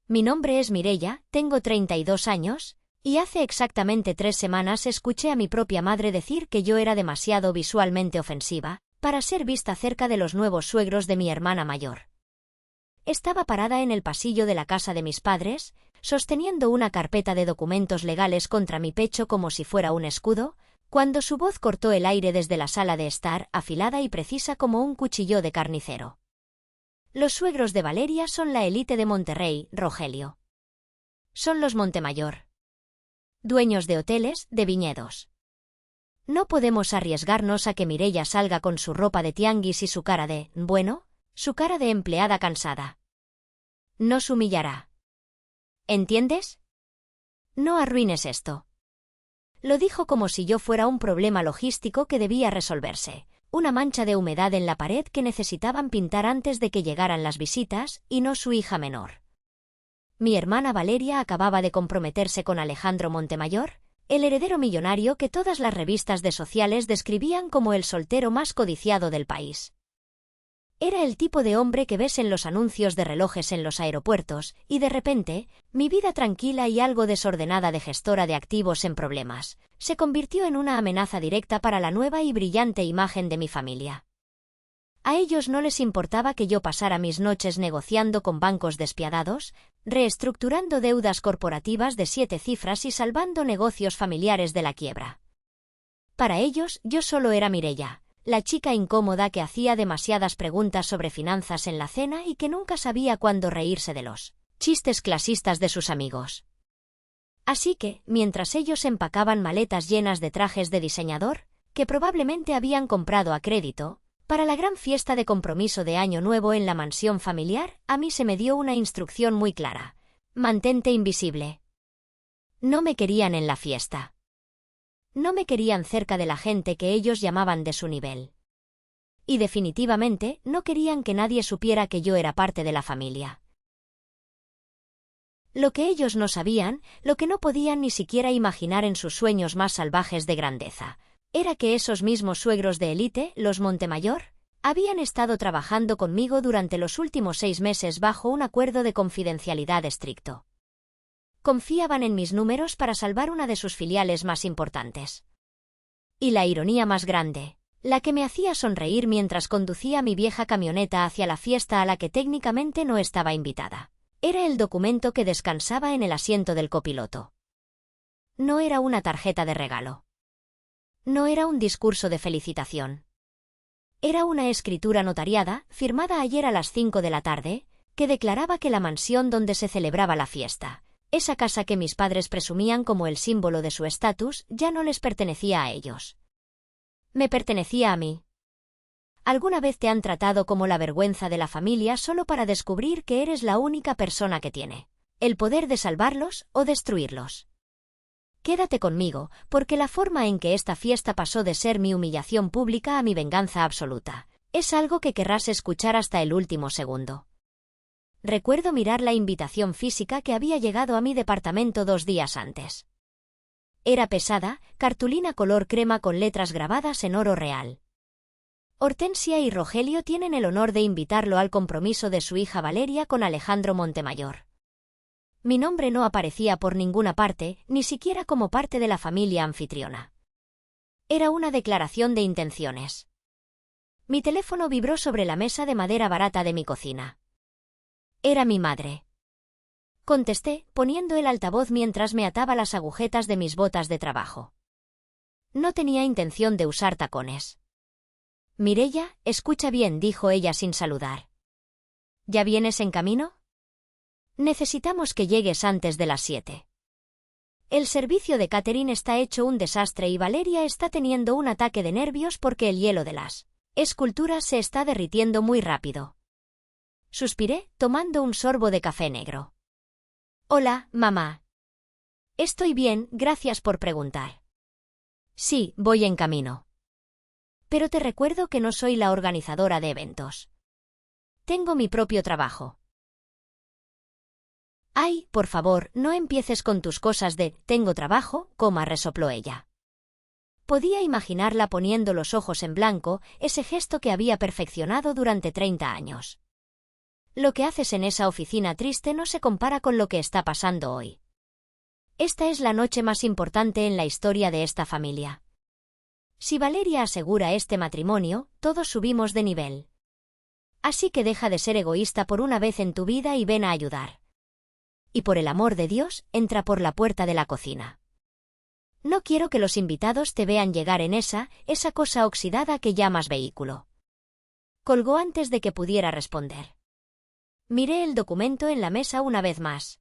Mi nombre es Mireia, tengo 32 años, y hace exactamente 3 semanas escuché a mi propia madre decir que yo era demasiado visualmente ofensiva para ser vista cerca de los nuevos suegros de mi hermana mayor. Estaba parada en el pasillo de la casa de mis padres, sosteniendo una carpeta de documentos legales contra mi pecho como si fuera un escudo, cuando su voz cortó el aire desde la sala de estar, afilada y precisa como un cuchillo de carnicero. Los suegros de Valeria son la élite de Monterrey, Rogelio. Son los Montemayor. Dueños de hoteles, de viñedos. No podemos arriesgarnos a que Mireia salga con su ropa de tianguis y su cara de, su cara de empleada cansada. Nos humillará. ¿Entiendes? No arruines esto. Lo dijo como si yo fuera un problema logístico que debía resolverse, una mancha de humedad en la pared que necesitaban pintar antes de que llegaran las visitas, y no su hija menor. Mi hermana Valeria acababa de comprometerse con Alejandro Montemayor, el heredero millonario que todas las revistas de sociales describían como el soltero más codiciado del país. Era el tipo de hombre que ves en los anuncios de relojes en los aeropuertos, y de repente, mi vida tranquila y algo desordenada de gestora de activos en problemas, se convirtió en una amenaza directa para la nueva y brillante imagen de mi familia. A ellos no les importaba que yo pasara mis noches negociando con bancos despiadados, reestructurando deudas corporativas de 7 cifras y salvando negocios familiares de la quiebra. Para ellos, yo solo era Mireia, la chica incómoda que hacía demasiadas preguntas sobre finanzas en la cena y que nunca sabía cuándo reírse de los chistes clasistas de sus amigos. Así que, mientras ellos empacaban maletas llenas de trajes de diseñador, que probablemente habían comprado a crédito, para la gran fiesta de compromiso de Año Nuevo en la mansión familiar, a mí se me dio una instrucción muy clara: mantente invisible. No me querían en la fiesta. No me querían cerca de la gente que ellos llamaban de su nivel. Y definitivamente no querían que nadie supiera que yo era parte de la familia. Lo que ellos no sabían, lo que no podían ni siquiera imaginar en sus sueños más salvajes de grandeza, era que esos mismos suegros de élite, los Montemayor, habían estado trabajando conmigo durante los últimos 6 meses bajo un acuerdo de confidencialidad estricto. Confiaban en mis números para salvar una de sus filiales más importantes. Y la ironía más grande, la que me hacía sonreír mientras conducía mi vieja camioneta hacia la fiesta a la que técnicamente no estaba invitada, era el documento que descansaba en el asiento del copiloto. No era una tarjeta de regalo. No era un discurso de felicitación. Era una escritura notariada, firmada ayer a las 5 de la tarde, que declaraba que la mansión donde se celebraba la fiesta, esa casa que mis padres presumían como el símbolo de su estatus, ya no les pertenecía a ellos. Me pertenecía a mí. ¿Alguna vez te han tratado como la vergüenza de la familia solo para descubrir que eres la única persona que tiene el poder de salvarlos o destruirlos? Quédate conmigo, porque la forma en que esta fiesta pasó de ser mi humillación pública a mi venganza absoluta, es algo que querrás escuchar hasta el último segundo. Recuerdo mirar la invitación física que había llegado a mi departamento 2 días antes. Era pesada, cartulina color crema con letras grabadas en oro real. Hortensia y Rogelio tienen el honor de invitarlo al compromiso de su hija Valeria con Alejandro Montemayor. Mi nombre no aparecía por ninguna parte, ni siquiera como parte de la familia anfitriona. Era una declaración de intenciones. Mi teléfono vibró sobre la mesa de madera barata de mi cocina. Era mi madre. Contesté, poniendo el altavoz mientras me ataba las agujetas de mis botas de trabajo. No tenía intención de usar tacones. Mireia, escucha bien, dijo ella sin saludar. ¿Ya vienes en camino? Necesitamos que llegues antes de las 7. El servicio de catering está hecho un desastre y Valeria está teniendo un ataque de nervios porque el hielo de las esculturas se está derritiendo muy rápido. Suspiré, tomando un sorbo de café negro. Hola, mamá. Estoy bien, gracias por preguntar. Sí, voy en camino. Pero te recuerdo que no soy la organizadora de eventos. Tengo mi propio trabajo. Ay, por favor, no empieces con tus cosas de «tengo trabajo», resopló ella. Podía imaginarla poniendo los ojos en blanco, ese gesto que había perfeccionado durante 30 años. Lo que haces en esa oficina triste no se compara con lo que está pasando hoy. Esta es la noche más importante en la historia de esta familia. Si Valeria asegura este matrimonio, todos subimos de nivel. Así que deja de ser egoísta por una vez en tu vida y ven a ayudar. Y por el amor de Dios, entra por la puerta de la cocina. No quiero que los invitados te vean llegar en esa cosa oxidada que llamas vehículo. Colgó antes de que pudiera responder. Miré el documento en la mesa una vez más.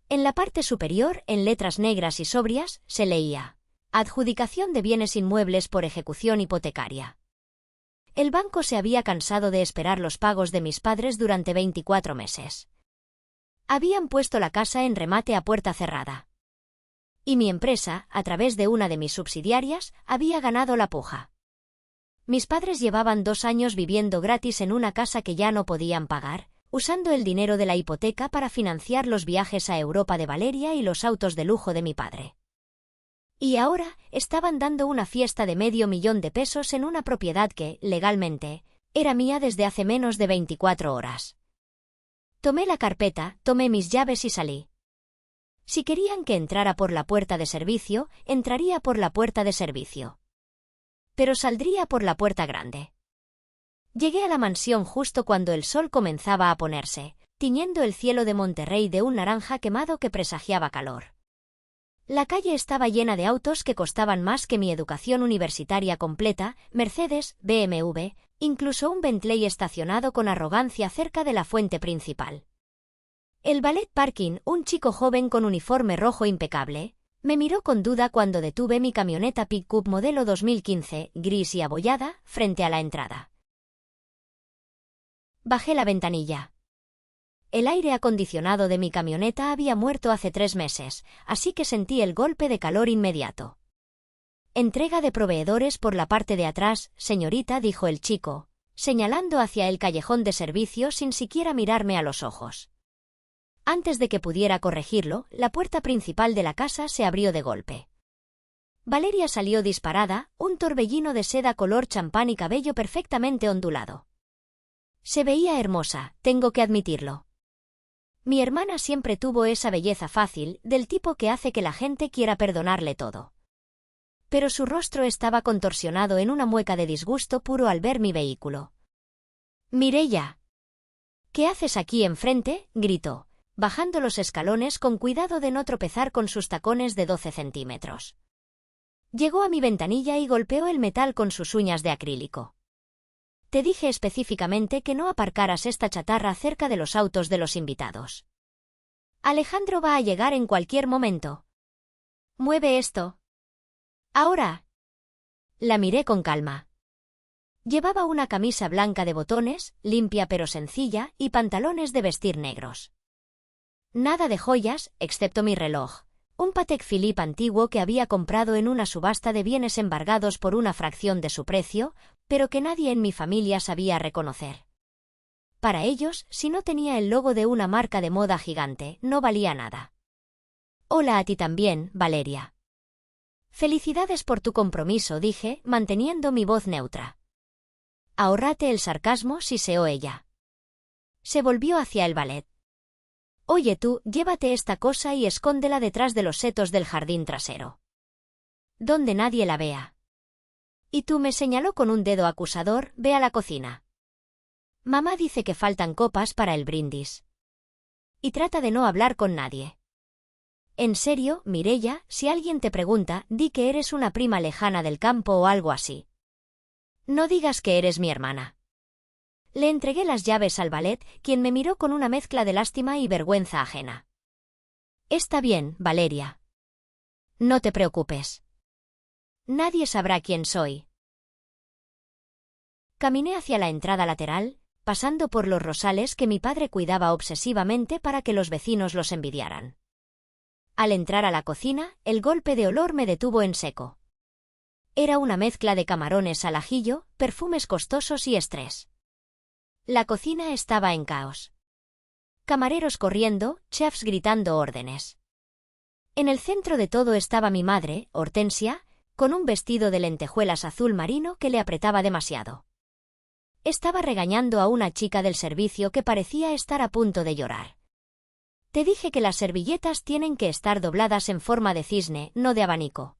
En la parte superior, en letras negras y sobrias, se leía: adjudicación de bienes inmuebles por ejecución hipotecaria. El banco se había cansado de esperar los pagos de mis padres durante 24 meses. Habían puesto la casa en remate a puerta cerrada. Y mi empresa, a través de una de mis subsidiarias, había ganado la puja. Mis padres llevaban 2 años viviendo gratis en una casa que ya no podían pagar, usando el dinero de la hipoteca para financiar los viajes a Europa de Valeria y los autos de lujo de mi padre. Y ahora estaban dando una fiesta de $500,000 en una propiedad que, legalmente, era mía desde hace menos de 24 horas. Tomé la carpeta, tomé mis llaves y salí. Si querían que entrara por la puerta de servicio, entraría por la puerta de servicio. Pero saldría por la puerta grande. Llegué a la mansión justo cuando el sol comenzaba a ponerse, tiñendo el cielo de Monterrey de un naranja quemado que presagiaba calor. La calle estaba llena de autos que costaban más que mi educación universitaria completa: Mercedes, BMW, incluso un Bentley estacionado con arrogancia cerca de la fuente principal. El valet parking, un chico joven con uniforme rojo impecable, me miró con duda cuando detuve mi camioneta pick-up modelo 2015, gris y abollada, frente a la entrada. Bajé la ventanilla. El aire acondicionado de mi camioneta había muerto hace 3 meses, así que sentí el golpe de calor inmediato. Entrega de proveedores por la parte de atrás, señorita, dijo el chico, señalando hacia el callejón de servicio sin siquiera mirarme a los ojos. Antes de que pudiera corregirlo, la puerta principal de la casa se abrió de golpe. Valeria salió disparada, un torbellino de seda color champán y cabello perfectamente ondulado. Se veía hermosa, tengo que admitirlo. Mi hermana siempre tuvo esa belleza fácil, del tipo que hace que la gente quiera perdonarle todo. Pero su rostro estaba contorsionado en una mueca de disgusto puro al ver mi vehículo. «Mireia, ¿qué haces aquí enfrente?», gritó, bajando los escalones con cuidado de no tropezar con sus tacones de 12 centímetros. Llegó a mi ventanilla y golpeó el metal con sus uñas de acrílico. «Te dije específicamente que no aparcaras esta chatarra cerca de los autos de los invitados. Alejandro va a llegar en cualquier momento. Mueve esto. Ahora». La miré con calma. Llevaba una camisa blanca de botones, limpia pero sencilla, y pantalones de vestir negros. Nada de joyas, excepto mi reloj, un Patek Philippe antiguo que había comprado en una subasta de bienes embargados por una fracción de su precio, pero que nadie en mi familia sabía reconocer. Para ellos, si no tenía el logo de una marca de moda gigante, no valía nada. «Hola a ti también, Valeria». «Felicidades por tu compromiso», dije, manteniendo mi voz neutra. «Ahórrate el sarcasmo», siseó ella. Se volvió hacia el valet. «Oye tú, llévate esta cosa y escóndela detrás de los setos del jardín trasero. Donde nadie la vea. Y tú», me señaló con un dedo acusador, «ve a la cocina. Mamá dice que faltan copas para el brindis. Y trata de no hablar con nadie. En serio, Mireia, si alguien te pregunta, di que eres una prima lejana del campo o algo así. No digas que eres mi hermana». Le entregué las llaves al valet, quien me miró con una mezcla de lástima y vergüenza ajena. «Está bien, Valeria. No te preocupes. Nadie sabrá quién soy». Caminé hacia la entrada lateral, pasando por los rosales que mi padre cuidaba obsesivamente para que los vecinos los envidiaran. Al entrar a la cocina, el golpe de olor me detuvo en seco. Era una mezcla de camarones al ajillo, perfumes costosos y estrés. La cocina estaba en caos. Camareros corriendo, chefs gritando órdenes. En el centro de todo estaba mi madre, Hortensia, con un vestido de lentejuelas azul marino que le apretaba demasiado. Estaba regañando a una chica del servicio que parecía estar a punto de llorar. Te dije que las servilletas tienen que estar dobladas en forma de cisne, no de abanico.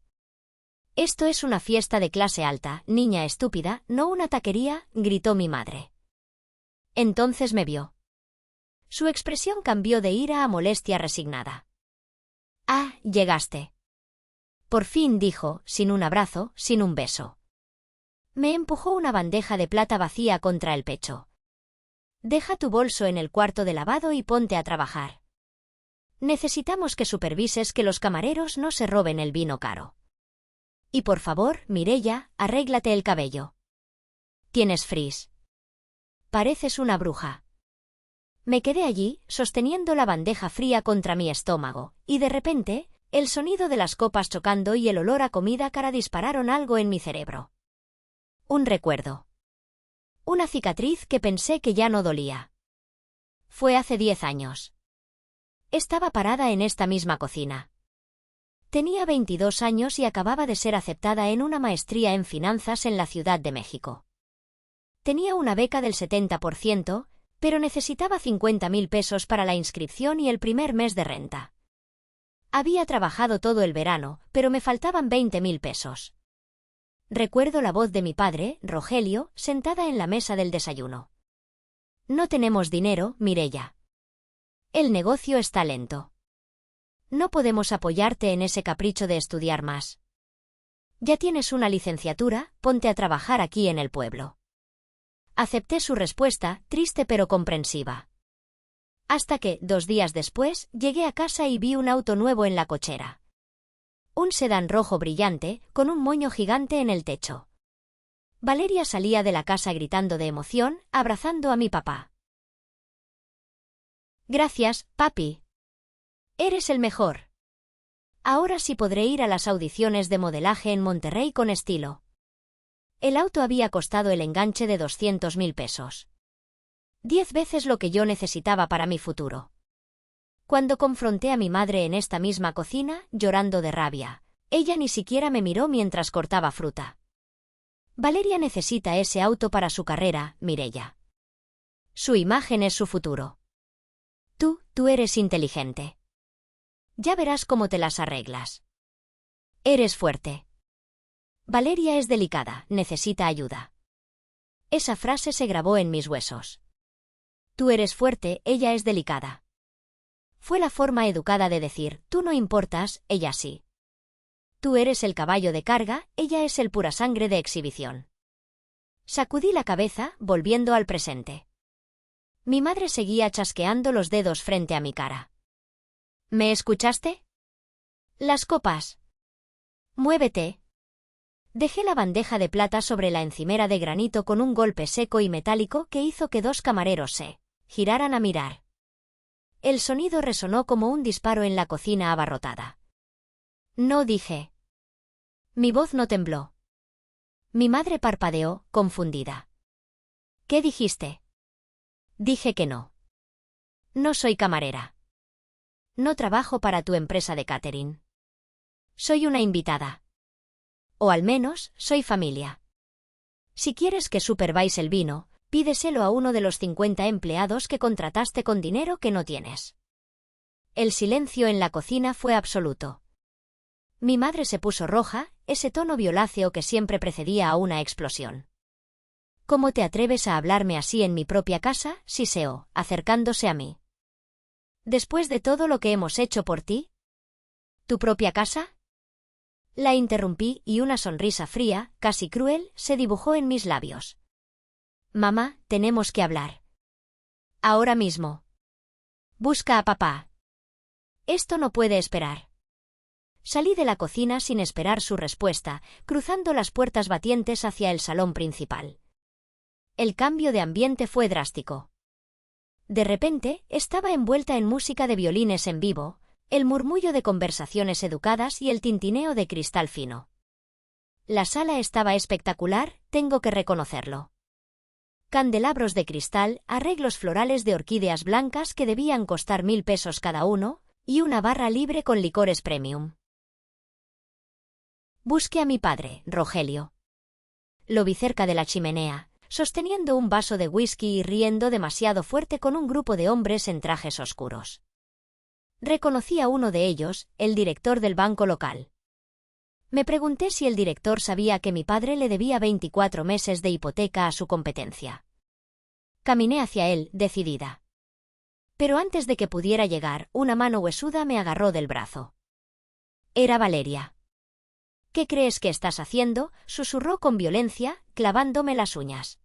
Esto es una fiesta de clase alta, niña estúpida, no una taquería, gritó mi madre. Entonces me vio. Su expresión cambió de ira a molestia resignada. Ah, llegaste. Por fin dijo, sin un abrazo, sin un beso. Me empujó una bandeja de plata vacía contra el pecho. Deja tu bolso en el cuarto de lavado y ponte a trabajar. Necesitamos que supervises que los camareros no se roben el vino caro. Y por favor, Mireia, arréglate el cabello. Tienes frizz. Pareces una bruja. Me quedé allí, sosteniendo la bandeja fría contra mi estómago, y de repente, el sonido de las copas chocando y el olor a comida cara dispararon algo en mi cerebro. Un recuerdo. Una cicatriz que pensé que ya no dolía. Fue hace 10 años. Estaba parada en esta misma cocina. Tenía 22 años y acababa de ser aceptada en una maestría en finanzas en la Ciudad de México. Tenía una beca del 70%, pero necesitaba 50.000 pesos para la inscripción y el primer mes de renta. Había trabajado todo el verano, pero me faltaban 20.000 pesos. Recuerdo la voz de mi padre, Rogelio, sentada en la mesa del desayuno. No tenemos dinero, Mireia. El negocio está lento. No podemos apoyarte en ese capricho de estudiar más. Ya tienes una licenciatura, ponte a trabajar aquí en el pueblo. Acepté su respuesta, triste pero comprensiva. Hasta que, 2 días después, llegué a casa y vi un auto nuevo en la cochera. Un sedán rojo brillante, con un moño gigante en el techo. Valeria salía de la casa gritando de emoción, abrazando a mi papá. Gracias, papi. Eres el mejor. Ahora sí podré ir a las audiciones de modelaje en Monterrey con estilo. El auto había costado el enganche de 200.000 pesos. 10 veces lo que yo necesitaba para mi futuro. Cuando confronté a mi madre en esta misma cocina, llorando de rabia, ella ni siquiera me miró mientras cortaba fruta. Valeria necesita ese auto para su carrera, Mireia. Su imagen es su futuro. Tú eres inteligente. Ya verás cómo te las arreglas. Eres fuerte. Valeria es delicada, necesita ayuda. Esa frase se grabó en mis huesos. Tú eres fuerte, ella es delicada. Fue la forma educada de decir, tú no importas, ella sí. Tú eres el caballo de carga, ella es el pura sangre de exhibición. Sacudí la cabeza, volviendo al presente. Mi madre seguía chasqueando los dedos frente a mi cara. ¿Me escuchaste? Las copas. Muévete. Dejé la bandeja de plata sobre la encimera de granito con un golpe seco y metálico que hizo que 2 camareros se giraran a mirar. El sonido resonó como un disparo en la cocina abarrotada. No dije. Mi voz no tembló. Mi madre parpadeó, confundida. ¿Qué dijiste? Dije que no. No soy camarera. No trabajo para tu empresa de catering. Soy una invitada. O al menos, soy familia. Si quieres que supervise el vino, pídeselo a uno de los 50 empleados que contrataste con dinero que no tienes. El silencio en la cocina fue absoluto. Mi madre se puso roja, ese tono violáceo que siempre precedía a una explosión. ¿Cómo te atreves a hablarme así en mi propia casa?, siseó, acercándose a mí. ¿Después de todo lo que hemos hecho por ti? ¿Tu propia casa? La interrumpí y una sonrisa fría, casi cruel, se dibujó en mis labios. Mamá, tenemos que hablar. Ahora mismo. Busca a papá. Esto no puede esperar. Salí de la cocina sin esperar su respuesta, cruzando las puertas batientes hacia el salón principal. El cambio de ambiente fue drástico. De repente, estaba envuelta en música de violines en vivo, el murmullo de conversaciones educadas y el tintineo de cristal fino. La sala estaba espectacular, tengo que reconocerlo. Candelabros de cristal, arreglos florales de orquídeas blancas que debían costar 1.000 pesos cada uno, y una barra libre con licores premium. Busqué a mi padre, Rogelio. Lo vi cerca de la chimenea, sosteniendo un vaso de whisky y riendo demasiado fuerte con un grupo de hombres en trajes oscuros. Reconocí a uno de ellos, el director del banco local. Me pregunté si el director sabía que mi padre le debía 24 meses de hipoteca a su competencia. Caminé hacia él, decidida. Pero antes de que pudiera llegar, una mano huesuda me agarró del brazo. Era Valeria. «¿Qué crees que estás haciendo?», susurró con violencia, clavándome las uñas.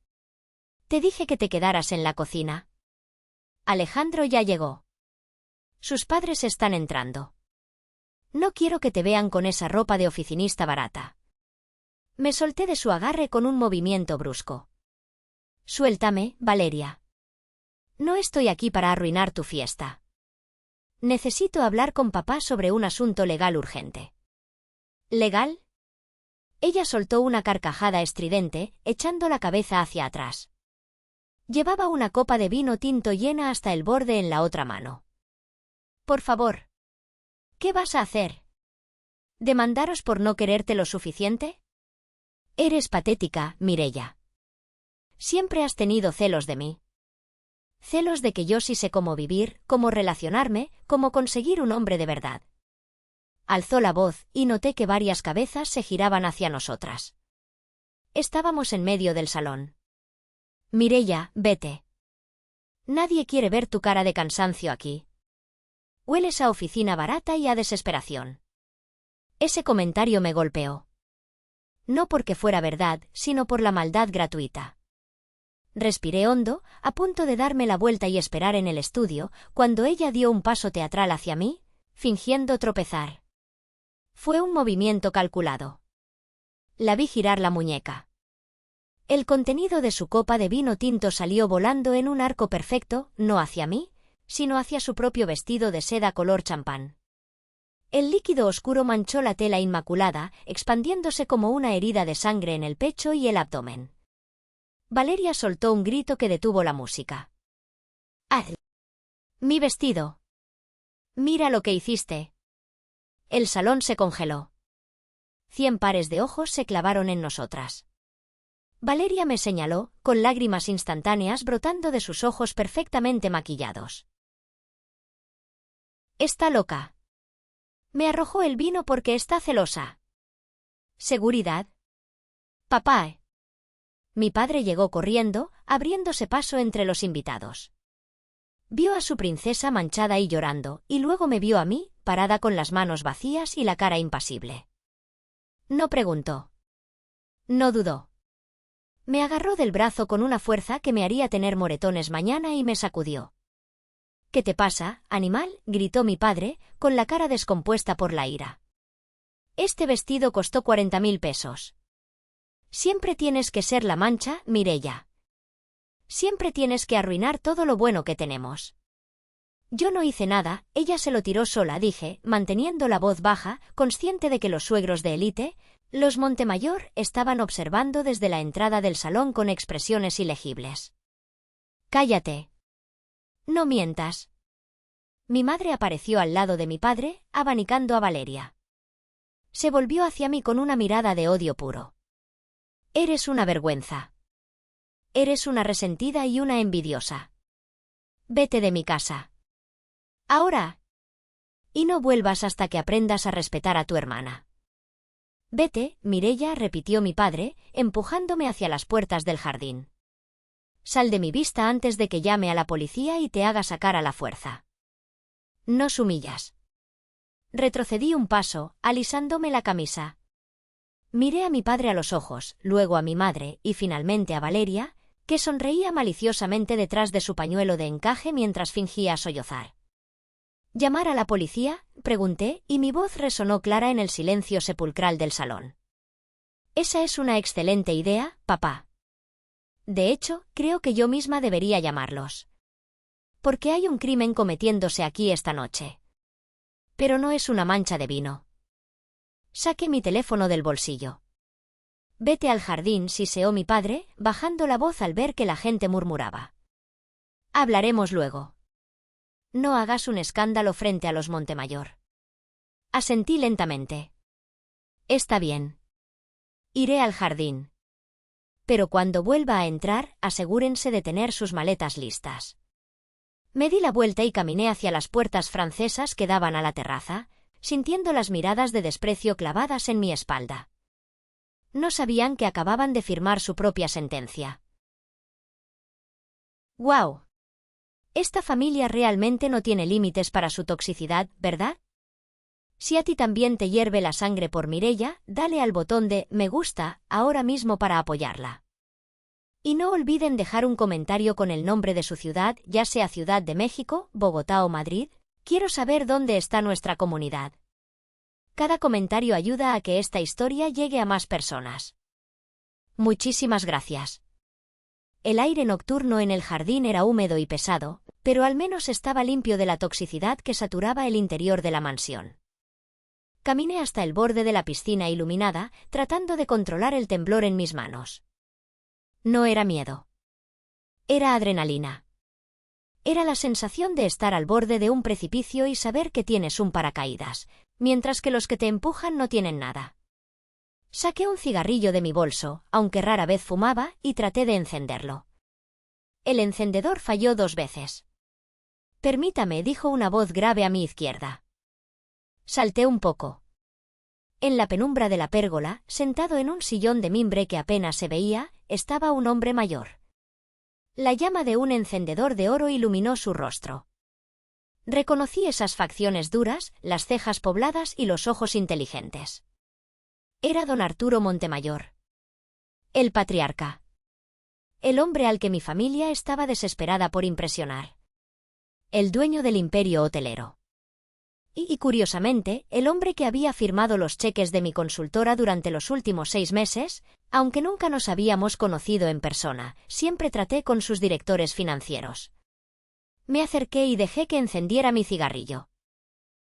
«Te dije que te quedaras en la cocina». Alejandro ya llegó. Sus padres están entrando. No quiero que te vean con esa ropa de oficinista barata. Me solté de su agarre con un movimiento brusco. Suéltame, Valeria. No estoy aquí para arruinar tu fiesta. Necesito hablar con papá sobre un asunto legal urgente. ¿Legal? Ella soltó una carcajada estridente, echando la cabeza hacia atrás. Llevaba una copa de vino tinto llena hasta el borde en la otra mano. Por favor. ¿Qué vas a hacer? ¿Demandaros por no quererte lo suficiente? Eres patética, Mireia. Siempre has tenido celos de mí. Celos de que yo sí sé cómo vivir, cómo relacionarme, cómo conseguir un hombre de verdad. Alzó la voz y noté que varias cabezas se giraban hacia nosotras. Estábamos en medio del salón. Mireia, vete. Nadie quiere ver tu cara de cansancio aquí. Hueles a oficina barata y a desesperación. Ese comentario me golpeó. No porque fuera verdad, sino por la maldad gratuita. Respiré hondo, a punto de darme la vuelta y esperar en el estudio, cuando ella dio un paso teatral hacia mí, fingiendo tropezar. Fue un movimiento calculado. La vi girar la muñeca. El contenido de su copa de vino tinto salió volando en un arco perfecto, no hacia mí, sino hacia su propio vestido de seda color champán. El líquido oscuro manchó la tela inmaculada, expandiéndose como una herida de sangre en el pecho y el abdomen. Valeria soltó un grito que detuvo la música. ¡Ah! ¡Mi vestido! ¡Mira lo que hiciste! El salón se congeló. 100 pares de ojos se clavaron en nosotras. Valeria me señaló, con lágrimas instantáneas brotando de sus ojos perfectamente maquillados. Está loca. Me arrojó el vino porque está celosa. ¿Seguridad? Papá. Mi padre llegó corriendo, abriéndose paso entre los invitados. Vio a su princesa manchada y llorando, y luego me vio a mí, parada con las manos vacías y la cara impasible. No preguntó. No dudó. Me agarró del brazo con una fuerza que me haría tener moretones mañana y me sacudió. ¿Qué te pasa, animal?, gritó mi padre, con la cara descompuesta por la ira. Este vestido costó 40.000 pesos. Siempre tienes que ser la mancha, Mireia. Siempre tienes que arruinar todo lo bueno que tenemos. Yo no hice nada, ella se lo tiró sola, dije, manteniendo la voz baja, consciente de que los suegros de élite, los Montemayor, estaban observando desde la entrada del salón con expresiones ilegibles. Cállate. No mientas. Mi madre apareció al lado de mi padre, abanicando a Valeria. Se volvió hacia mí con una mirada de odio puro. Eres una vergüenza. Eres una resentida y una envidiosa. Vete de mi casa. Ahora. Y no vuelvas hasta que aprendas a respetar a tu hermana. Vete, Mireia, repitió mi padre, empujándome hacia las puertas del jardín. Sal de mi vista antes de que llame a la policía y te haga sacar a la fuerza. Nos humillas. Retrocedí un paso, alisándome la camisa. Miré a mi padre a los ojos, luego a mi madre y finalmente a Valeria, que sonreía maliciosamente detrás de su pañuelo de encaje mientras fingía sollozar. ¿Llamar a la policía?, pregunté, y mi voz resonó clara en el silencio sepulcral del salón. Esa es una excelente idea, papá. De hecho, creo que yo misma debería llamarlos. Porque hay un crimen cometiéndose aquí esta noche. Pero no es una mancha de vino. Saqué mi teléfono del bolsillo. Vete al jardín, siseó mi padre, bajando la voz al ver que la gente murmuraba. Hablaremos luego. No hagas un escándalo frente a los Montemayor. Asentí lentamente. Está bien. Iré al jardín. pero cuando vuelva a entrar, asegúrense de tener sus maletas listas. Me di la vuelta y caminé hacia las puertas francesas que daban a la terraza, sintiendo las miradas de desprecio clavadas en mi espalda. No sabían que acababan de firmar su propia sentencia. ¡Guau! Esta familia realmente no tiene límites para su toxicidad, ¿verdad? Si a ti también te hierve la sangre por Mireia, dale al botón de me gusta ahora mismo para apoyarla. Y no olviden dejar un comentario con el nombre de su ciudad, ya sea Ciudad de México, Bogotá o Madrid. Quiero saber dónde está nuestra comunidad. Cada comentario ayuda a que esta historia llegue a más personas. Muchísimas gracias. El aire nocturno en el jardín era húmedo y pesado, pero al menos estaba limpio de la toxicidad que saturaba el interior de la mansión. Caminé hasta el borde de la piscina iluminada, tratando de controlar el temblor en mis manos. No era miedo. Era adrenalina. Era la sensación de estar al borde de un precipicio y saber que tienes un paracaídas, mientras que los que te empujan no tienen nada. Saqué un cigarrillo de mi bolso, aunque rara vez fumaba, y traté de encenderlo. El encendedor falló 2 veces. Permítame, dijo una voz grave a mi izquierda. Salté un poco. En la penumbra de la pérgola, sentado en un sillón de mimbre que apenas se veía, estaba un hombre mayor. La llama de un encendedor de oro iluminó su rostro. Reconocí esas facciones duras, las cejas pobladas y los ojos inteligentes. Era don Arturo Montemayor. El patriarca. El hombre al que mi familia estaba desesperada por impresionar. El dueño del imperio hotelero. Y curiosamente, el hombre que había firmado los cheques de mi consultora durante los últimos 6 meses, aunque nunca nos habíamos conocido en persona, siempre traté con sus directores financieros. Me acerqué y dejé que encendiera mi cigarrillo.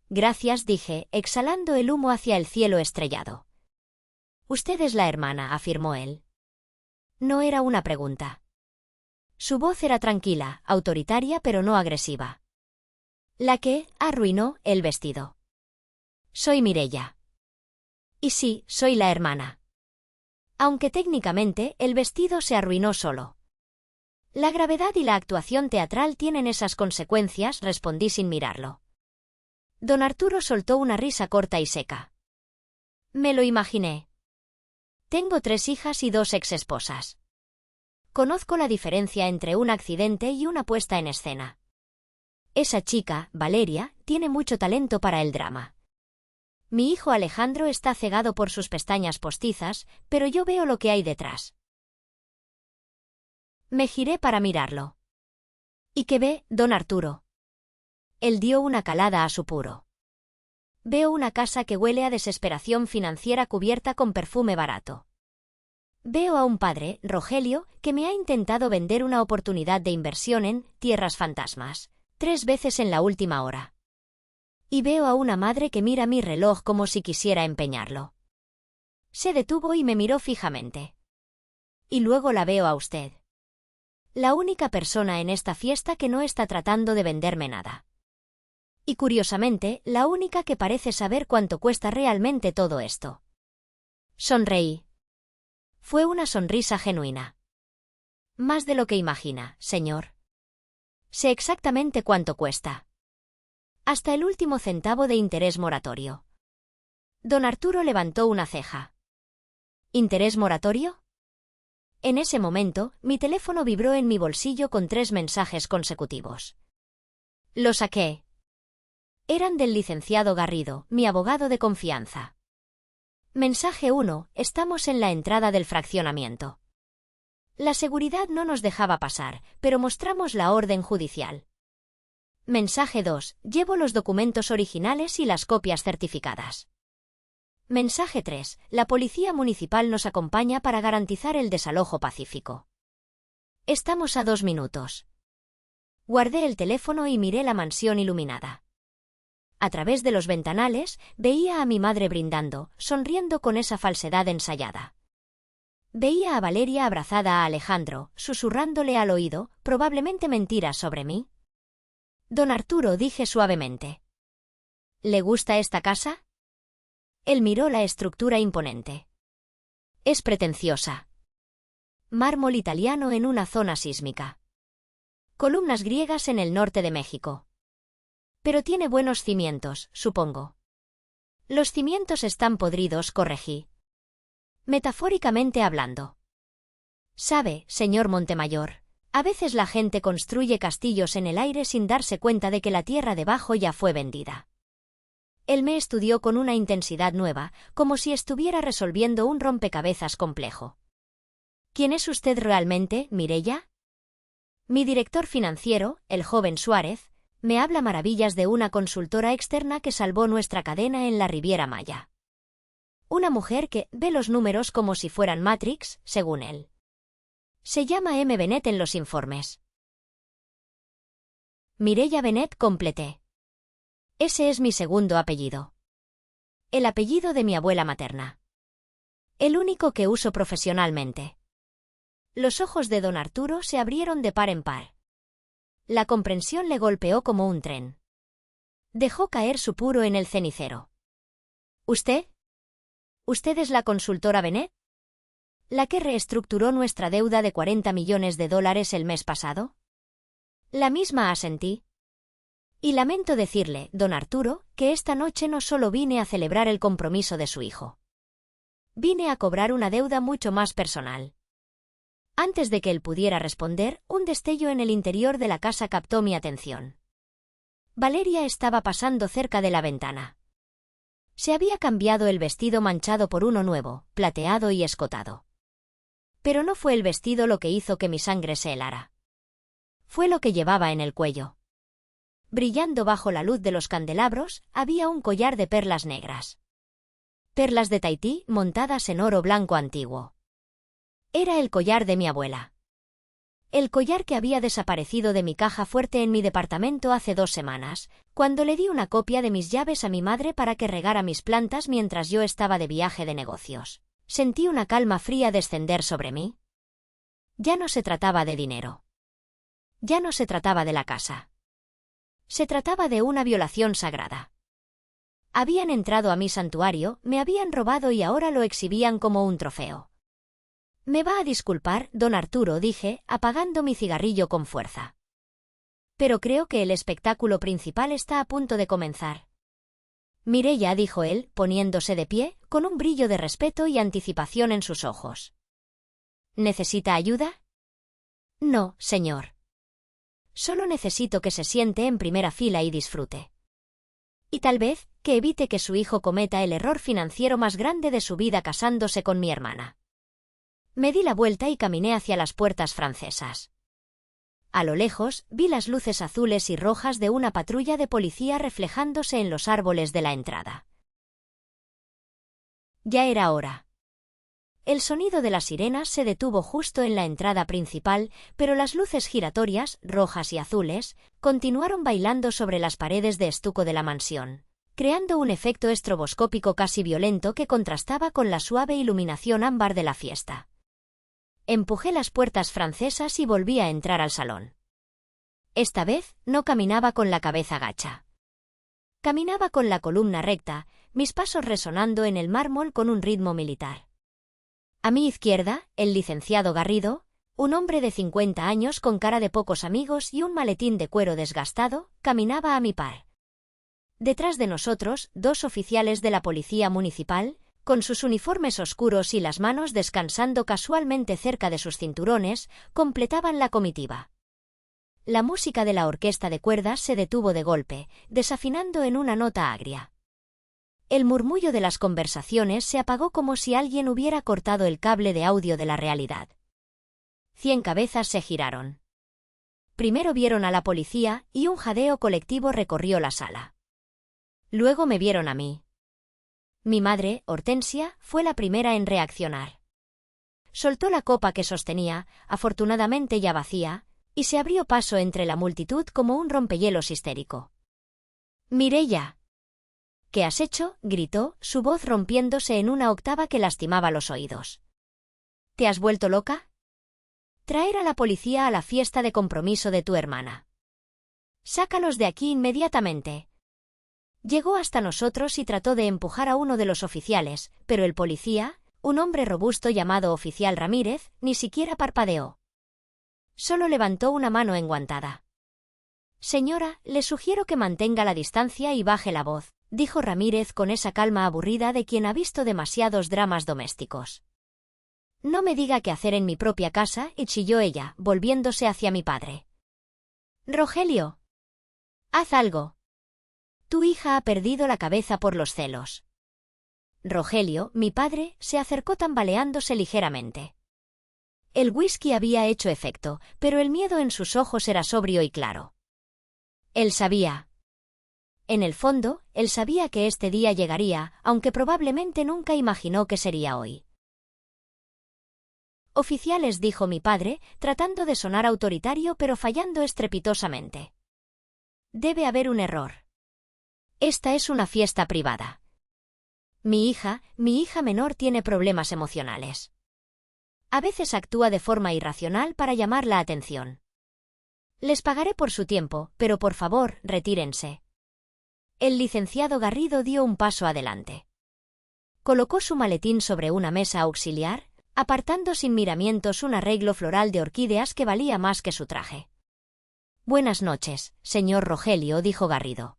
Gracias, dije, exhalando el humo hacia el cielo estrellado. Usted es la hermana, afirmó él. No era una pregunta. Su voz era tranquila, autoritaria pero no agresiva. La que arruinó el vestido. Soy Mireia. Y sí, soy la hermana. Aunque técnicamente el vestido se arruinó solo. La gravedad y la actuación teatral tienen esas consecuencias, respondí sin mirarlo. Don Arturo soltó una risa corta y seca. Me lo imaginé. Tengo 3 hijas y 2 exesposas. Conozco la diferencia entre un accidente y una puesta en escena. Esa chica, Valeria, tiene mucho talento para el drama. Mi hijo Alejandro está cegado por sus pestañas postizas, pero yo veo lo que hay detrás. Me giré para mirarlo. ¿Y qué ve, don Arturo? Él dio una calada a su puro. Veo una casa que huele a desesperación financiera cubierta con perfume barato. Veo a un padre, Rogelio, que me ha intentado vender una oportunidad de inversión en tierras fantasmas, 3 veces en la última hora. Y veo a una madre que mira mi reloj como si quisiera empeñarlo. Se detuvo y me miró fijamente. Y luego la veo a usted. La única persona en esta fiesta que no está tratando de venderme nada. Y curiosamente, la única que parece saber cuánto cuesta realmente todo esto. Sonreí. Fue una sonrisa genuina. Más de lo que imagina, señor. Sé exactamente cuánto cuesta. Hasta el último centavo de interés moratorio. Don Arturo levantó una ceja. ¿Interés moratorio? En ese momento, mi teléfono vibró en mi bolsillo con 3 mensajes consecutivos. Lo saqué. Eran del licenciado Garrido, mi abogado de confianza. Mensaje 1. Estamos en la entrada del fraccionamiento. La seguridad no nos dejaba pasar, pero mostramos la orden judicial. Mensaje 2. Llevo los documentos originales y las copias certificadas. Mensaje 3. La policía municipal nos acompaña para garantizar el desalojo pacífico. Estamos a 2 minutos. Guardé el teléfono y miré la mansión iluminada. A través de los ventanales, veía a mi madre brindando, sonriendo con esa falsedad ensayada. Veía a Valeria abrazada a Alejandro, susurrándole al oído, probablemente mentiras sobre mí. Don Arturo, dije suavemente. ¿Le gusta esta casa? Él miró la estructura imponente. Es pretenciosa. mármol italiano en una zona sísmica. Columnas griegas en el norte de México. Pero tiene buenos cimientos, supongo. Los cimientos están podridos, corregí. Metafóricamente hablando. Sabe, señor Montemayor, a veces la gente construye castillos en el aire sin darse cuenta de que la tierra debajo ya fue vendida. Él me estudió con una intensidad nueva, como si estuviera resolviendo un rompecabezas complejo. ¿Quién es usted realmente, Mireya? Mi director financiero, el joven Suárez, me habla maravillas de una consultora externa que salvó nuestra cadena en la Riviera Maya. Una mujer que ve los números como si fueran Matrix, según él. Se llama M. Bennett en los informes. Mireya Bennett, completé. Ese es mi segundo apellido. El apellido de mi abuela materna. El único que uso profesionalmente. Los ojos de don Arturo se abrieron de par en par. La comprensión le golpeó como un tren. Dejó caer su puro en el cenicero. ¿Usted? ¿Usted es la consultora Bennett? ¿La que reestructuró nuestra deuda de $40 millones el mes pasado? La misma, asentí. Y lamento decirle, don Arturo, que esta noche no solo vine a celebrar el compromiso de su hijo. Vine a cobrar una deuda mucho más personal. Antes de que él pudiera responder, un destello en el interior de la casa captó mi atención. Valeria estaba pasando cerca de la ventana. Se había cambiado el vestido manchado por uno nuevo, plateado y escotado. Pero no fue el vestido lo que hizo que mi sangre se helara. Fue lo que llevaba en el cuello. Brillando bajo la luz de los candelabros, había un collar de perlas negras. Perlas de Tahití montadas en oro blanco antiguo. Era el collar de mi abuela. El collar que había desaparecido de mi caja fuerte en mi departamento hace 2 semanas, cuando le di una copia de mis llaves a mi madre para que regara mis plantas mientras yo estaba de viaje de negocios. Sentí una calma fría descender sobre mí. Ya no se trataba de dinero. Ya no se trataba de la casa. Se trataba de una violación sagrada. Habían entrado a mi santuario, me habían robado y ahora lo exhibían como un trofeo. Me va a disculpar, don Arturo, dije, apagando mi cigarrillo con fuerza. Pero creo que el espectáculo principal está a punto de comenzar. Mireya, dijo él, poniéndose de pie, con un brillo de respeto y anticipación en sus ojos. ¿Necesita ayuda? No, señor. Solo necesito que se siente en primera fila y disfrute. Y tal vez, que evite que su hijo cometa el error financiero más grande de su vida casándose con mi hermana. Me di la vuelta y caminé hacia las puertas francesas. A lo lejos, vi las luces azules y rojas de una patrulla de policía reflejándose en los árboles de la entrada. Ya era hora. El sonido de las sirenas se detuvo justo en la entrada principal, pero las luces giratorias, rojas y azules, continuaron bailando sobre las paredes de estuco de la mansión, creando un efecto estroboscópico casi violento que contrastaba con la suave iluminación ámbar de la fiesta. Empujé las puertas francesas y volví a entrar al salón. Esta vez, no caminaba con la cabeza gacha. Caminaba con la columna recta, mis pasos resonando en el mármol con un ritmo militar. A mi izquierda, el licenciado Garrido, un hombre de 50 años con cara de pocos amigos y un maletín de cuero desgastado, caminaba a mi par. Detrás de nosotros, 2 oficiales de la policía municipal, con sus uniformes oscuros y las manos descansando casualmente cerca de sus cinturones, completaban la comitiva. La música de la orquesta de cuerdas se detuvo de golpe, desafinando en una nota agria. El murmullo de las conversaciones se apagó como si alguien hubiera cortado el cable de audio de la realidad. 100 cabezas se giraron. Primero vieron a la policía y un jadeo colectivo recorrió la sala. Luego me vieron a mí. Mi madre, Hortensia, fue la primera en reaccionar. Soltó la copa que sostenía, afortunadamente ya vacía, y se abrió paso entre la multitud como un rompehielos histérico. «Mireya». «¿Qué has hecho?», gritó, su voz rompiéndose en una octava que lastimaba los oídos. «¿Te has vuelto loca? Traer a la policía a la fiesta de compromiso de tu hermana. Sácalos de aquí inmediatamente». Llegó hasta nosotros y trató de empujar a uno de los oficiales, pero el policía, Un hombre robusto llamado oficial Ramírez ni siquiera parpadeó. Solo levantó una mano enguantada. «Señora, le sugiero que mantenga la distancia y baje la voz», dijo Ramírez con esa calma aburrida de quien ha visto demasiados dramas domésticos. «No me diga qué hacer en mi propia casa», chilló ella, volviéndose hacia mi padre. «Rogelio, haz algo. Tu hija ha perdido la cabeza por los celos». Rogelio, mi padre, se acercó tambaleándose ligeramente. El whisky había hecho efecto, pero el miedo en sus ojos era sobrio y claro. Él sabía. En el fondo, él sabía que este día llegaría, aunque probablemente nunca imaginó que sería hoy. «Oficiales», dijo mi padre, tratando de sonar autoritario pero fallando estrepitosamente. «Debe haber un error. Esta es una fiesta privada. Mi hija menor tiene problemas emocionales. A veces actúa de forma irracional para llamar la atención. Les pagaré por su tiempo, pero por favor, retírense». El licenciado Garrido dio un paso adelante. Colocó su maletín sobre una mesa auxiliar, apartando sin miramientos un arreglo floral de orquídeas que valía más que su traje. «Buenas noches, señor Rogelio», dijo Garrido.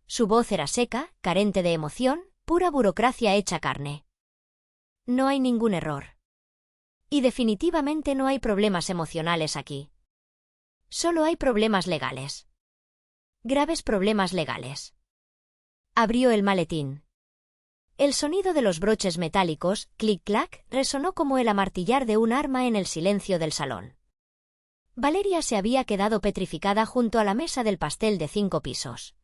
Su voz era seca, carente de emoción, pura burocracia hecha carne. «No hay ningún error. Y definitivamente no hay problemas emocionales aquí. Solo hay problemas legales. Graves problemas legales». Abrió el maletín. El sonido de los broches metálicos, clic-clac, resonó como el amartillar de un arma en el silencio del salón. Valeria se había quedado petrificada junto a la mesa del pastel de 5 pisos.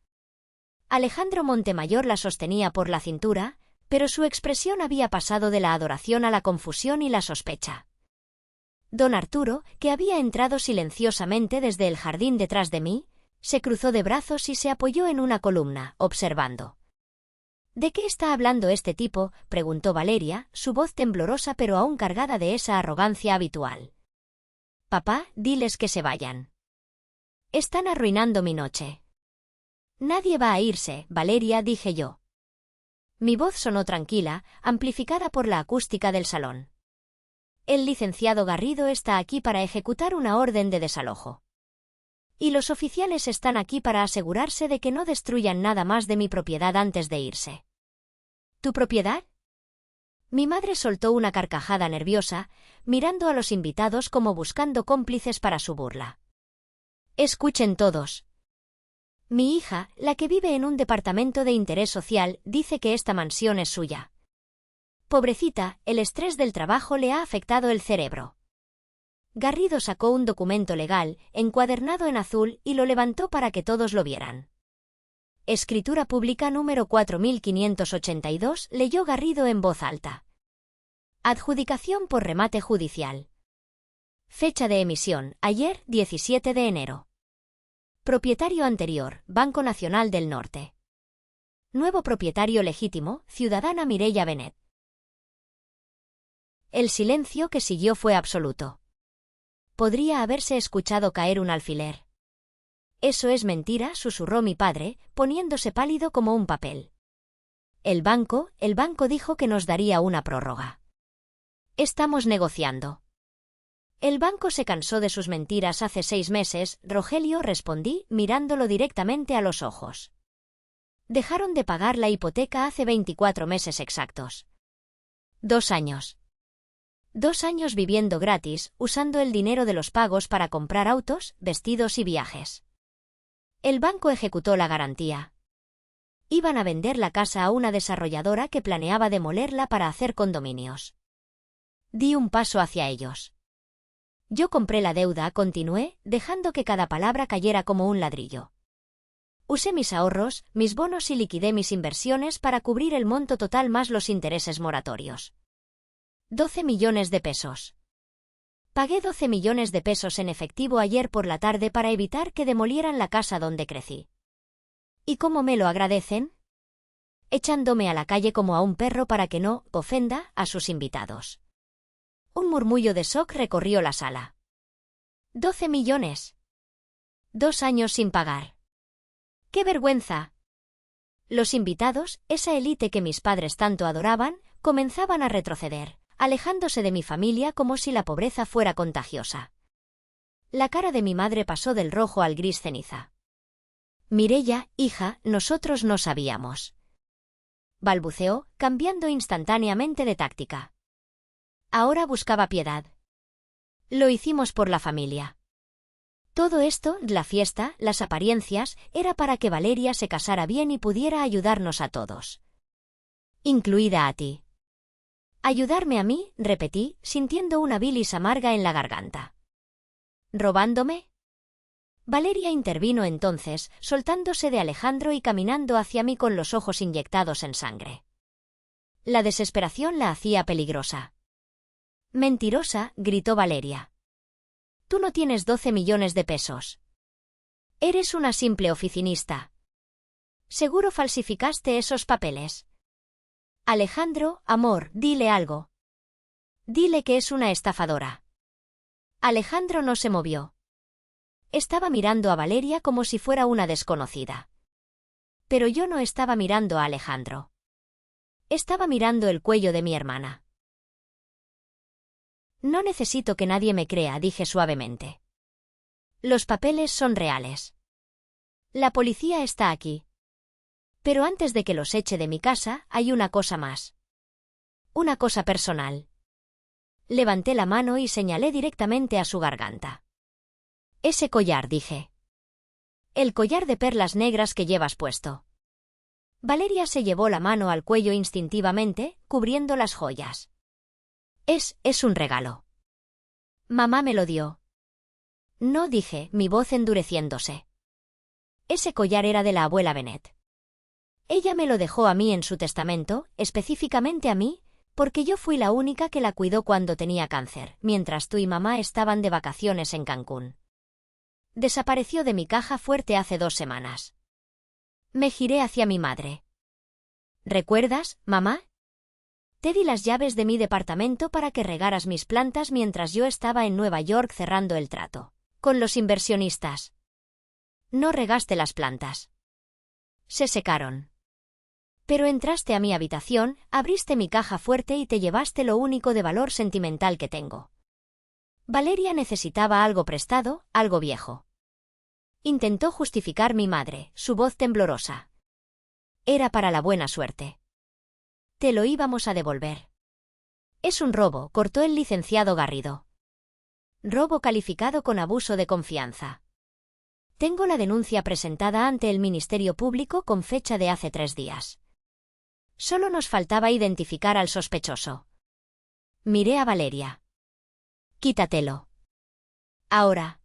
Alejandro Montemayor la sostenía por la cintura, pero su expresión había pasado de la adoración a la confusión y la sospecha. Don Arturo, que había entrado silenciosamente desde el jardín detrás de mí, se cruzó de brazos y se apoyó en una columna, observando. «¿De qué está hablando este tipo?», preguntó Valeria, su voz temblorosa pero aún cargada de esa arrogancia habitual. «Papá, diles que se vayan. Están arruinando mi noche». «Nadie va a irse, Valeria», dije yo. Mi voz sonó tranquila, amplificada por la acústica del salón. «El licenciado Garrido está aquí para ejecutar una orden de desalojo. Y los oficiales están aquí para asegurarse de que no destruyan nada más de mi propiedad antes de irse». «¿Tu propiedad?». Mi madre soltó una carcajada nerviosa, mirando a los invitados como buscando cómplices para su burla. «Escuchen todos. Mi hija, la que vive en un departamento de interés social, dice que esta mansión es suya. Pobrecita, el estrés del trabajo le ha afectado el cerebro». Garrido sacó un documento legal, encuadernado en azul, y lo levantó para que todos lo vieran. «Escritura pública número 4582», leyó Garrido en voz alta. «Adjudicación por remate judicial. Fecha de emisión, ayer, 17 de enero. Propietario anterior, Banco Nacional del Norte. Nuevo propietario legítimo, ciudadana Mireia Benet». El silencio que siguió fue absoluto. Podría haberse escuchado caer un alfiler. «Eso es mentira», susurró mi padre, poniéndose pálido como un papel. El banco dijo que nos daría una prórroga. «Estamos negociando». «El banco se cansó de sus mentiras hace 6 meses, Rogelio», respondí, mirándolo directamente a los ojos. «Dejaron de pagar la hipoteca hace 24 meses exactos. 2 años. 2 años viviendo gratis, usando el dinero de los pagos para comprar autos, vestidos y viajes. El banco ejecutó la garantía. Iban a vender la casa a una desarrolladora que planeaba demolerla para hacer condominios. Di un paso hacia ellos. Yo compré la deuda», continué, dejando que cada palabra cayera como un ladrillo. «Usé mis ahorros, mis bonos y liquidé mis inversiones para cubrir el monto total más los intereses moratorios. 12 millones de pesos. Pagué 12 millones de pesos en efectivo ayer por la tarde para evitar que demolieran la casa donde crecí. ¿Y cómo me lo agradecen? Echándome a la calle como a un perro para que no ofenda a sus invitados». Un murmullo de shock recorrió la sala. «¿12 millones? 2 años sin pagar. ¡Qué vergüenza!». Los invitados, esa élite que mis padres tanto adoraban, comenzaban a retroceder, alejándose de mi familia como si la pobreza fuera contagiosa. La cara de mi madre pasó del rojo al gris ceniza. Mireia, hija, nosotros no sabíamos. Balbuceó, cambiando instantáneamente de táctica. Ahora buscaba piedad. Lo hicimos por la familia. Todo esto, la fiesta, las apariencias, era para que Valeria se casara bien y pudiera ayudarnos a todos. Incluida a ti. ¿Ayudarme a mí?, repetí, sintiendo una bilis amarga en la garganta. ¿Robándome? Valeria intervino entonces, soltándose de Alejandro y caminando hacia mí con los ojos inyectados en sangre. La desesperación la hacía peligrosa. «Mentirosa», gritó Valeria. «Tú no tienes 12 millones de pesos. Eres una simple oficinista. Seguro falsificaste esos papeles». «Alejandro, amor, dile algo. Dile que es una estafadora». Alejandro no se movió. Estaba mirando a Valeria como si fuera una desconocida. Pero yo no estaba mirando a Alejandro. Estaba mirando el cuello de mi hermana. «No necesito que nadie me crea», dije suavemente. «Los papeles son reales. La policía está aquí. Pero antes de que los eche de mi casa, hay una cosa más. Una cosa personal». Levanté la mano y señalé directamente a su garganta. «Ese collar», dije. «El collar de perlas negras que llevas puesto». Valeria se llevó la mano al cuello instintivamente, cubriendo las joyas. Es un regalo. Mamá me lo dio». «No», dije, mi voz endureciéndose. «Ese collar era de la abuela Bennett. Ella me lo dejó a mí en su testamento, específicamente a mí, porque yo fui la única que la cuidó cuando tenía cáncer, mientras tú y mamá estaban de vacaciones en Cancún. Desapareció de mi caja fuerte hace 2 semanas». Me giré hacia mi madre. «¿Recuerdas, mamá? Te di las llaves de mi departamento para que regaras mis plantas mientras yo estaba en Nueva York cerrando el trato con los inversionistas. No regaste las plantas. Se secaron. Pero entraste a mi habitación, abriste mi caja fuerte y te llevaste lo único de valor sentimental que tengo». Valeria necesitaba algo prestado, algo viejo. Intentó justificar mi madre, su voz temblorosa. «Era para la buena suerte. Te lo íbamos a devolver». «Es un robo», cortó el licenciado Garrido. «Robo calificado con abuso de confianza. Tengo la denuncia presentada ante el Ministerio Público con fecha de hace 3 días. Solo nos faltaba identificar al sospechoso». Miré a Valeria. «Quítatelo. Ahora».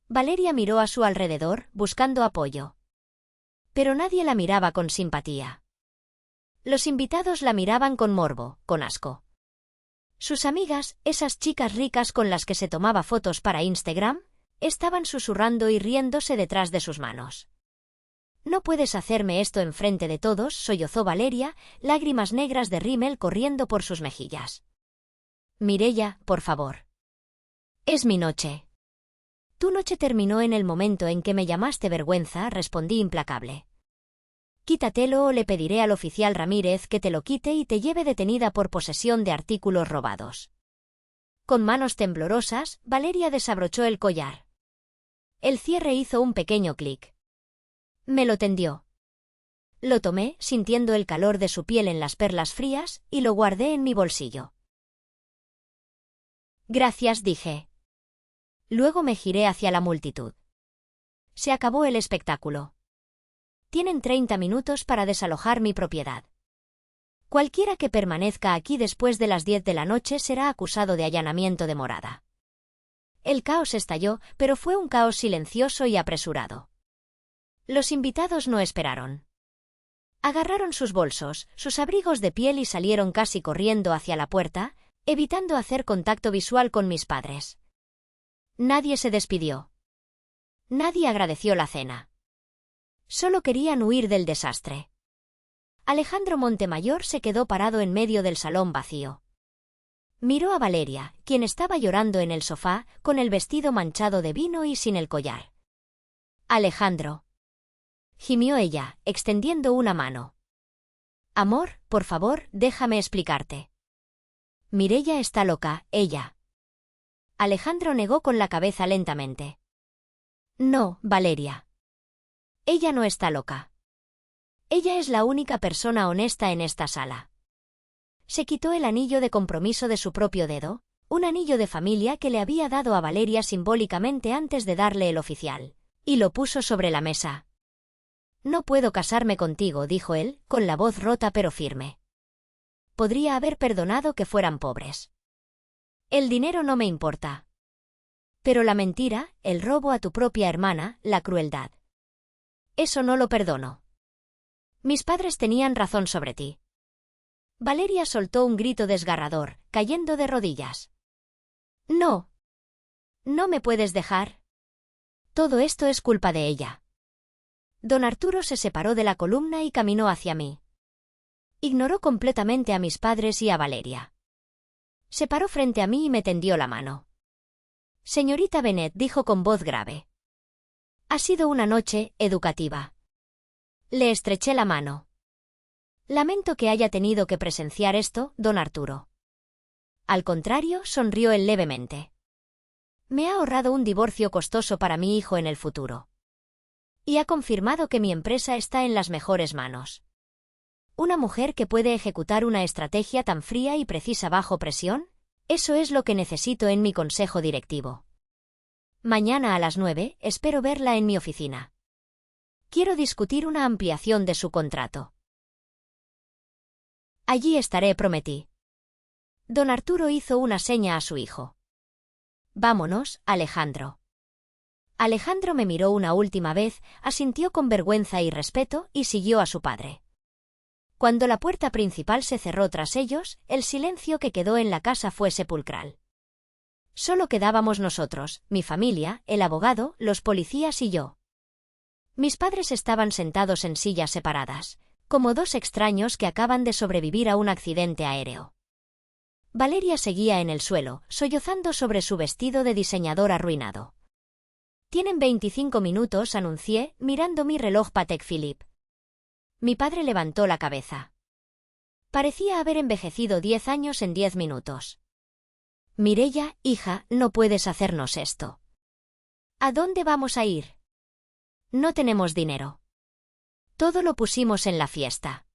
Valeria miró a su alrededor, buscando apoyo. Pero nadie la miraba con simpatía. Los invitados la miraban con morbo, con asco. Sus amigas, esas chicas ricas con las que se tomaba fotos para Instagram, estaban susurrando y riéndose detrás de sus manos. «No puedes hacerme esto enfrente de todos», sollozó Valeria, lágrimas negras de rímel corriendo por sus mejillas. «Mireia, por favor. Es mi noche». «Tu noche terminó en el momento en que me llamaste vergüenza», respondí implacable. «Quítatelo o le pediré al oficial Ramírez que te lo quite y te lleve detenida por posesión de artículos robados». Con manos temblorosas, Valeria desabrochó el collar. El cierre hizo un pequeño clic. Me lo tendió. Lo tomé, sintiendo el calor de su piel en las perlas frías, y lo guardé en mi bolsillo. «Gracias», dije. Luego me giré hacia la multitud. Se acabó el espectáculo. Tienen 30 minutos para desalojar mi propiedad. Cualquiera que permanezca aquí después de las 10 de la noche será acusado de allanamiento de morada. El caos estalló, pero fue un caos silencioso y apresurado. Los invitados no esperaron. Agarraron sus bolsos, sus abrigos de piel y salieron casi corriendo hacia la puerta, evitando hacer contacto visual con mis padres. Nadie se despidió. Nadie agradeció la cena. Solo querían huir del desastre. Alejandro Montemayor se quedó parado en medio del salón vacío. Miró a Valeria, quien estaba llorando en el sofá, con el vestido manchado de vino y sin el collar. «Alejandro», gimió ella, extendiendo una mano. Amor, por favor, déjame explicarte. Mireia está loca, ella. Alejandro negó con la cabeza lentamente. No, Valeria. Ella no está loca. Ella es la única persona honesta en esta sala. Se quitó el anillo de compromiso de su propio dedo, un anillo de familia que le había dado a Valeria simbólicamente antes de darle el oficial, y lo puso sobre la mesa. No puedo casarme contigo, dijo él, con la voz rota pero firme. Podría haber perdonado que fueran pobres. El dinero no me importa. Pero la mentira, el robo a tu propia hermana, la crueldad. Eso no lo perdono. Mis padres tenían razón sobre ti. Valeria soltó un grito desgarrador, cayendo de rodillas. No. No me puedes dejar. Todo esto es culpa de ella. Don Arturo se separó de la columna y caminó hacia mí. Ignoró completamente a mis padres y a Valeria. Se paró frente a mí y me tendió la mano. Señorita Bennet, dijo con voz grave. Ha sido una noche educativa. Le estreché la mano. Lamento que haya tenido que presenciar esto, don Arturo. Al contrario, sonrió él levemente. Me ha ahorrado un divorcio costoso para mi hijo en el futuro. Y ha confirmado que mi empresa está en las mejores manos. ¿Una mujer que puede ejecutar una estrategia tan fría y precisa bajo presión? Eso es lo que necesito en mi consejo directivo. Mañana a las 9, espero verla en mi oficina. Quiero discutir una ampliación de su contrato. Allí estaré, prometí. Don Arturo hizo una seña a su hijo. Vámonos, Alejandro. Alejandro me miró una última vez, asintió con vergüenza y respeto y siguió a su padre. Cuando la puerta principal se cerró tras ellos, el silencio que quedó en la casa fue sepulcral. Solo quedábamos nosotros, mi familia, el abogado, los policías y yo. Mis padres estaban sentados en sillas separadas, como dos extraños que acaban de sobrevivir a un accidente aéreo. Valeria seguía en el suelo, sollozando sobre su vestido de diseñador arruinado. Tienen 25 minutos, anuncié, mirando mi reloj Patek Philippe. Mi padre levantó la cabeza. Parecía haber envejecido 10 años en 10 minutos. Mireia, hija, no puedes hacernos esto. ¿A dónde vamos a ir? No tenemos dinero. Todo lo pusimos en la fiesta.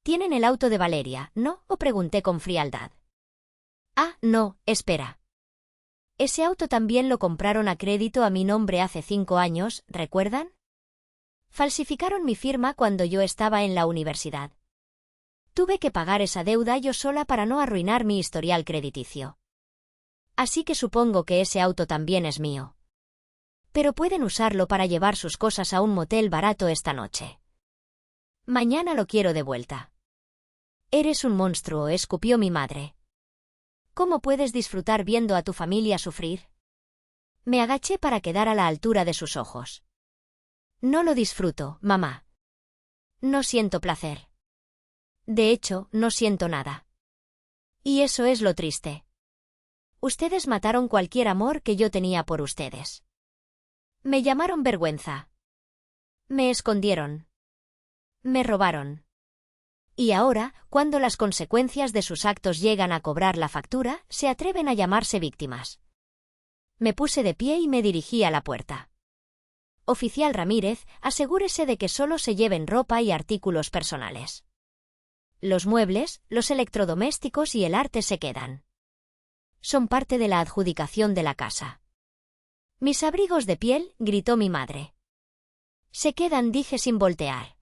¿Tienen el auto de Valeria, no? ¿O pregunté con frialdad? Ah, no, espera. Ese auto también lo compraron a crédito a mi nombre hace 5 años, ¿recuerdan? Falsificaron mi firma cuando yo estaba en la universidad. Tuve que pagar esa deuda yo sola para no arruinar mi historial crediticio. Así que supongo que ese auto también es mío. Pero pueden usarlo para llevar sus cosas a un motel barato esta noche. Mañana lo quiero de vuelta. Eres un monstruo, escupió mi madre. ¿Cómo puedes disfrutar viendo a tu familia sufrir? Me agaché para quedar a la altura de sus ojos. No lo disfruto, mamá. No siento placer. De hecho, no siento nada. Y eso es lo triste. Ustedes mataron cualquier amor que yo tenía por ustedes. Me llamaron vergüenza. Me escondieron. Me robaron. Y ahora, cuando las consecuencias de sus actos llegan a cobrar la factura, se atreven a llamarse víctimas. Me puse de pie y me dirigí a la puerta. Oficial Ramírez, asegúrese de que solo se lleven ropa y artículos personales. Los muebles, los electrodomésticos y el arte se quedan. Son parte de la adjudicación de la casa. Mis abrigos de piel, gritó mi madre. Se quedan, dije sin voltear.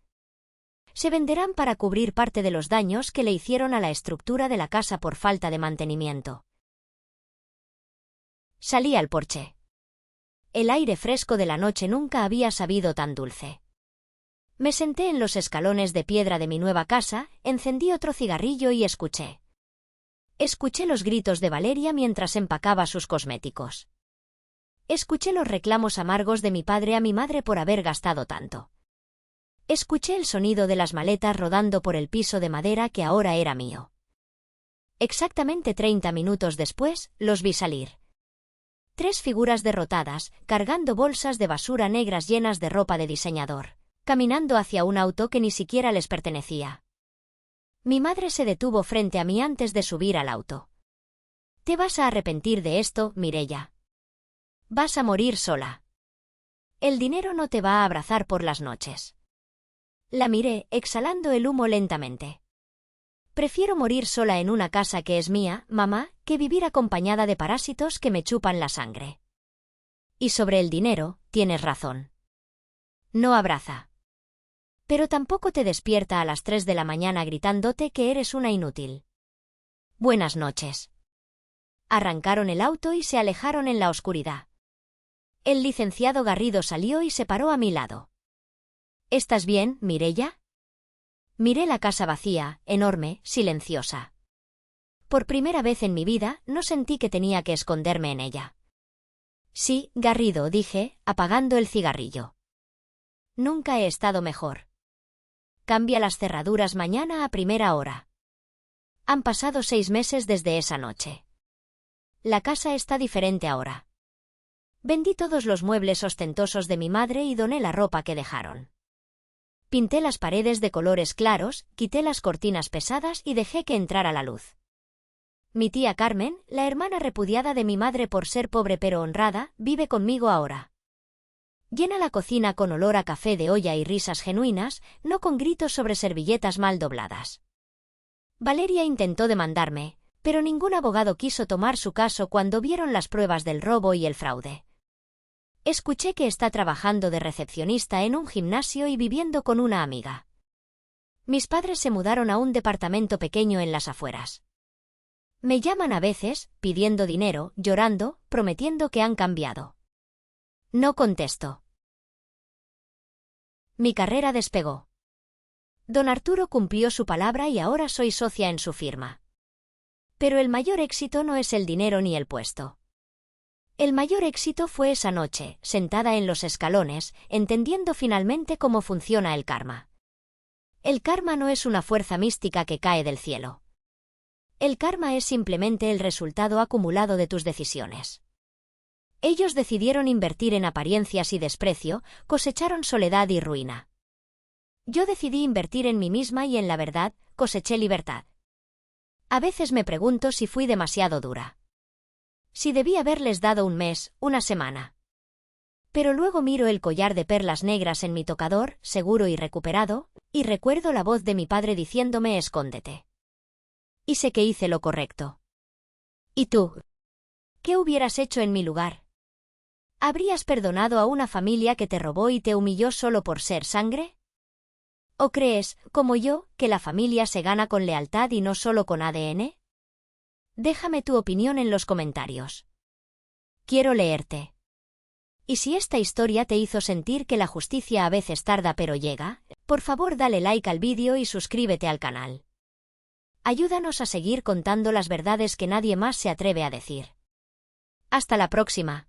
Se venderán para cubrir parte de los daños que le hicieron a la estructura de la casa por falta de mantenimiento. Salí al porche. El aire fresco de la noche nunca había sabido tan dulce. Me senté en los escalones de piedra de mi nueva casa, encendí otro cigarrillo y escuché. Escuché los gritos de Valeria mientras empacaba sus cosméticos. Escuché los reclamos amargos de mi padre a mi madre por haber gastado tanto. Escuché el sonido de las maletas rodando por el piso de madera que ahora era mío. Exactamente 30 minutos después, los vi salir. 3 figuras derrotadas, cargando bolsas de basura negras llenas de ropa de diseñador, caminando hacia un auto que ni siquiera les pertenecía. Mi madre se detuvo frente a mí antes de subir al auto. Te vas a arrepentir de esto, Mireia. Vas a morir sola. El dinero no te va a abrazar por las noches. La miré, exhalando el humo lentamente. Prefiero morir sola en una casa que es mía, mamá, que vivir acompañada de parásitos que me chupan la sangre. Y sobre el dinero, tienes razón. No abraza. Pero tampoco te despierta a las 3 de la mañana gritándote que eres una inútil. Buenas noches. Arrancaron el auto y se alejaron en la oscuridad. El licenciado Garrido salió y se paró a mi lado. ¿Estás bien, Mireia? Miré la casa vacía, enorme, silenciosa. Por primera vez en mi vida, no sentí que tenía que esconderme en ella. Sí, Garrido, dije, apagando el cigarrillo. Nunca he estado mejor. Cambia las cerraduras mañana a primera hora. Han pasado 6 meses desde esa noche. La casa está diferente ahora. Vendí todos los muebles ostentosos de mi madre y doné la ropa que dejaron. Pinté las paredes de colores claros, quité las cortinas pesadas y dejé que entrara la luz. Mi tía Carmen, la hermana repudiada de mi madre por ser pobre pero honrada, vive conmigo ahora. Llena la cocina con olor a café de olla y risas genuinas, no con gritos sobre servilletas mal dobladas. Valeria intentó demandarme, pero ningún abogado quiso tomar su caso cuando vieron las pruebas del robo y el fraude. Escuché que está trabajando de recepcionista en un gimnasio y viviendo con una amiga. Mis padres se mudaron a un departamento pequeño en las afueras. Me llaman a veces, pidiendo dinero, llorando, prometiendo que han cambiado. No contesto. Mi carrera despegó. Don Arturo cumplió su palabra y ahora soy socia en su firma. Pero el mayor éxito no es el dinero ni el puesto. El mayor éxito fue esa noche, sentada en los escalones, entendiendo finalmente cómo funciona el karma. El karma no es una fuerza mística que cae del cielo. El karma es simplemente el resultado acumulado de tus decisiones. Ellos decidieron invertir en apariencias y desprecio, cosecharon soledad y ruina. Yo decidí invertir en mí misma y en la verdad, coseché libertad. A veces me pregunto si fui demasiado dura. Si debí haberles dado un mes, una semana. Pero luego miro el collar de perlas negras en mi tocador, seguro y recuperado, y recuerdo la voz de mi padre diciéndome escóndete. Y sé que hice lo correcto. ¿Y tú? ¿Qué hubieras hecho en mi lugar? ¿Habrías perdonado a una familia que te robó y te humilló solo por ser sangre? ¿O crees, como yo, que la familia se gana con lealtad y no solo con ADN? Déjame tu opinión en los comentarios. Quiero leerte. Y si esta historia te hizo sentir que la justicia a veces tarda pero llega, por favor dale like al vídeo y suscríbete al canal. Ayúdanos a seguir contando las verdades que nadie más se atreve a decir. Hasta la próxima.